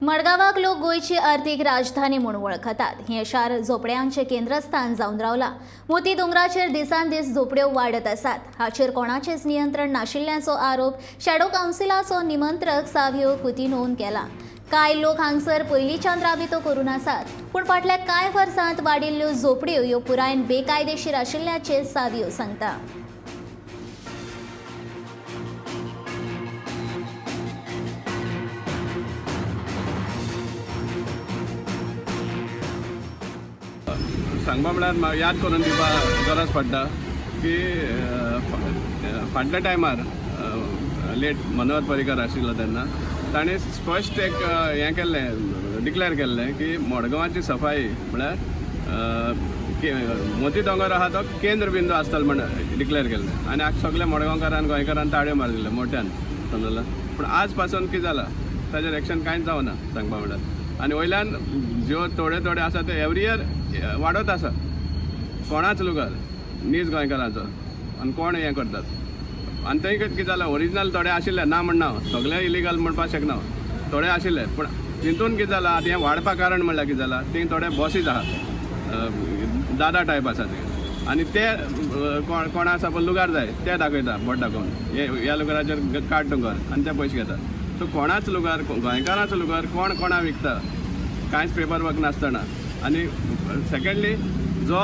मडगांवाक लोक गोयची आर्थीक राजधानी म्हणून वळखतात। हे शार झोपड्यांचे केंद्रस्थान जावन रावला। मोती दोंगराचेर दिसान दीस झोपड्यो वाडत आसात। हाचेर कोणाचेच नियंत्रण नाशिल्ल्याचो आरोप शॅडो कावन्सिलाचो निमंत्रक सावियो कुतिनोन केला। कांय लोक हांगसर पयलींच्यान राबितो करून आसात, पूण फाटल्या कांय वर्सांत वाडिल्ल्यो झोपड्यो ह्यो पुरायन बेकायदेशीर आशिल्ल्याचे सावियो सांगता। सांगपा म्हळ्यार याद करून दिवपाक गरज पडटा की फाटल्या टायमार लेट मनोहर पर्रीकर आशिल्लो तेन्ना ताणें स्पश्ट एक हें केल्लें डिक्लेअर केल्लें की मडगांवाची सफाई म्हळ्यार मोती दोंगर आहा तो केंद्र बिंदू आसतलो म्हण डिक्लेअर केल्लें आनी सगळ्या मडगांवकारान गोंयकारान ताळयो मारलेले मोठ्यान समजलें। पूण आज पासून कितें जालां ताचेर एक्शन कांयच जावना सांगपा म्हळ्यार। आनी वयल्यान ज्यो थोडे आसा ते एवरी इयर वाडत आसा कोणाच लुगार नीज गोंयकारांचो आनी कोण हें करतात। आनी थंय कितें जालां ओरिजिनल थोडे आशिल्ले ना म्हणना सगळे इलिगल म्हणपाक शकना थोडे आशिल्ले पूण तितून कितें जालां आतां हें वाडपा कारण म्हणल्यार कितें जालां थंय थोडे बॉसीस आहा दादा टायप आसा ते आनी ते कोण आसा पळय लुगार जाय ते दाखयता बोट दाखोवन ह्या लुगाराचेर काड दोंगर आनी ते पयशे घेतात। सो कोणाच लुगार गोंयकाराचो लुगार कोण कोणा विकता कांयच पेपर वर्क नासतना। आनी सेकंडली जो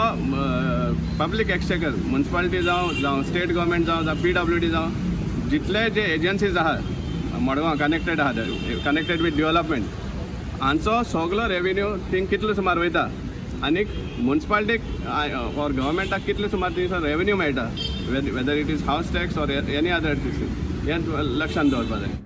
पब्लीक एक्सचेकर म्युनिसिपालिटी जावं स्टेट गव्हर्मेंट जावं PWD जावं जितले जे एजन्सीज आहात मडगांव कनेक्टेड आहात कनेक्टेड विथ डेव्हलपमेंट हांचो सगळो रेवेन्यू थिंग कितलो सुमार वयता आनीक म्युनिसिपालिटीक ऑर गव्हर्मेंटाक कितले सुमार थंयसर रेवेन्यू मेळटा वेदर इट इज हावस टॅक्स ऑर एनी अदर हें लक्षांत दवरपाक जाय।